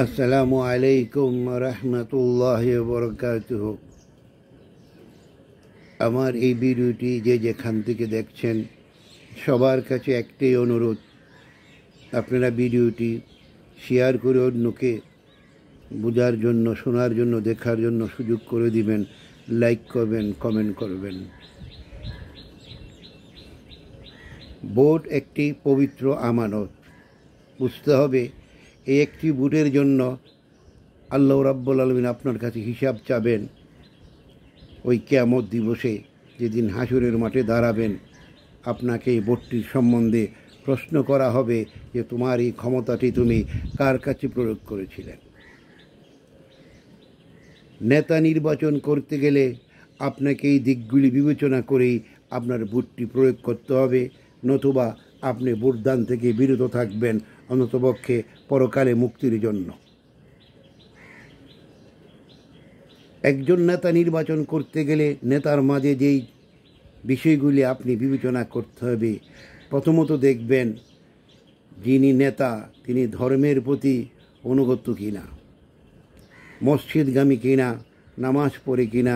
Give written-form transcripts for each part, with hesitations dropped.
আসসালামু আলাইকুম রহমতুল্লাহি ওয়া বারাকাতুহু। আমার এই ভিডিওটি যেখান থেকে দেখছেন সবার কাছে একটাই অনুরোধ, আপনারা ভিডিওটি শেয়ার করে অন্যকে বোঝার জন্য, শোনার জন্য, দেখার জন্য সুযোগ করে দিবেন। লাইক করবেন, কমেন্ট করবেন। ভোট একটি পবিত্র আমানত। বুঝতে হবে, এই একটি ভোটের জন্য আল্লাহ রাব্বুল আলামিন আপনার কাছে হিসাব চাবেন। ওই কিয়ামত দিবসে যেদিন হাসরের মাঠে দাঁড়াবেন, আপনাকে এই ভোটটির সম্বন্ধে প্রশ্ন করা হবে যে তোমার এই ক্ষমতাটি তুমি কার কাছে প্রয়োগ করেছিলেন। নেতা নির্বাচন করতে গেলে আপনাকে এই দিকগুলি বিবেচনা করেই আপনার ভোটটি প্রয়োগ করতে হবে, নতুবা আপনি ভোটদান থেকে বিরত থাকবেন, অন্ততপক্ষে পরকালে মুক্তির জন্য। একজন নেতা নির্বাচন করতে গেলে নেতার মাঝে যেই বিষয়গুলি আপনি বিবেচনা করতে হবে, প্রথমত দেখবেন যিনি নেতা তিনি ধর্মের প্রতি অনুগত কিনা, মসজিদগামী কিনা, নামাজ পড়ে কিনা,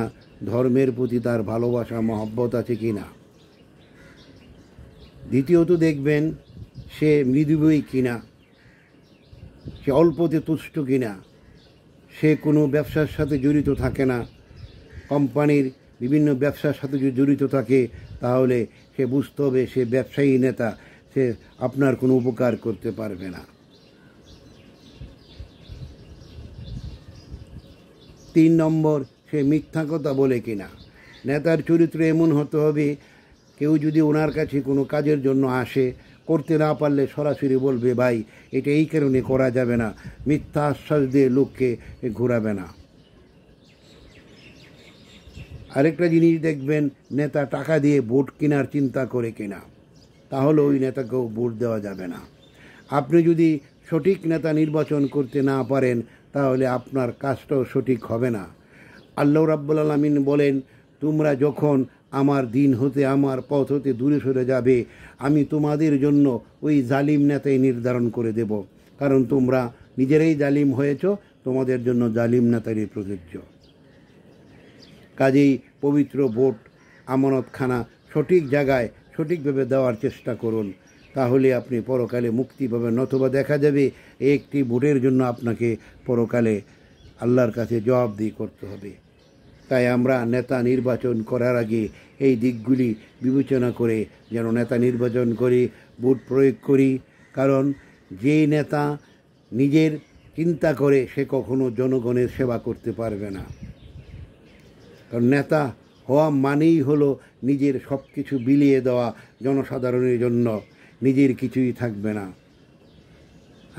ধর্মের প্রতি তার ভালোবাসা মহব্বত আছে কিনা। দ্বিতীয়ত দেখবেন সে মৃদুবয়ী কিনা, সে অল্পতে তুষ্ট কিনা, সে কোনো ব্যবসার সাথে জড়িত থাকে না। কোম্পানির বিভিন্ন ব্যবসার সাথে যদি জড়িত থাকে তাহলে সে বুঝতে হবে সে ব্যবসায়ী নেতা, সে আপনার কোনো উপকার করতে পারবে না। 3 নম্বর, সে মিথ্যা কথা বলে কিনা। নেতার চরিত্র এমন হতে হবে, কেউ যদি ওনার কাছে কোনো কাজের জন্য আসে, করতে না পারলে সরাসরি বলবে ভাই এটা এই কারণে করা যাবে না, মিথ্যা আশ্বাস দিয়ে লোককে ঘোরাবে না। আরেকটা জিনিস দেখবেন, নেতা টাকা দিয়ে ভোট কেনার চিন্তা করে কিনা, তাহলে ওই নেতাকেও ভোট দেওয়া যাবে না। আপনি যদি সঠিক নেতা নির্বাচন করতে না পারেন তাহলে আপনার কাজটাও সঠিক হবে না। আল্লাহ রাব্বুল আলামিন বলেন, তোমরা যখন আমার দিন হতে, আমার পথ হতে দূরে সরে যাবে, আমি তোমাদের জন্য ওই জালিম নেতাই নির্ধারণ করে দেব, কারণ তোমরা নিজেরাই জালিম হয়েছ, তোমাদের জন্য জালিম নেতারই প্রযোজ্য। কাজেই পবিত্র ভোট আমানতখানা সঠিক জায়গায় সঠিকভাবে দেওয়ার চেষ্টা করুন, তাহলে আপনি পরকালে মুক্তি পাবেন। নতুবা দেখা যাবে একটি ভোটের জন্য আপনাকে পরকালে আল্লাহর কাছে জবাবদিহি করতে হবে। তাই আমরা নেতা নির্বাচন করার আগে এই দিকগুলি বিবেচনা করে যেন নেতা নির্বাচন করি, ভোট প্রয়োগ করি। কারণ যেই নেতা নিজের চিন্তা করে সে কখনো জনগণের সেবা করতে পারবে না। কারণ নেতা হওয়া মানেই হলো নিজের সব কিছু বিলিয়ে দেওয়া জনসাধারণের জন্য, নিজের কিছুই থাকবে না।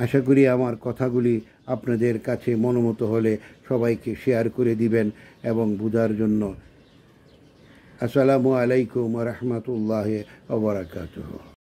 আশা করি আমার কথাগুলি আপনাদের কাছে মনোমতো হলে সবাইকে শেয়ার করে দিবেন এবং বোঝার জন্য। আসসালামু আলাইকুম রহমতুল্লাহ ওয়া বারাকাতুহু।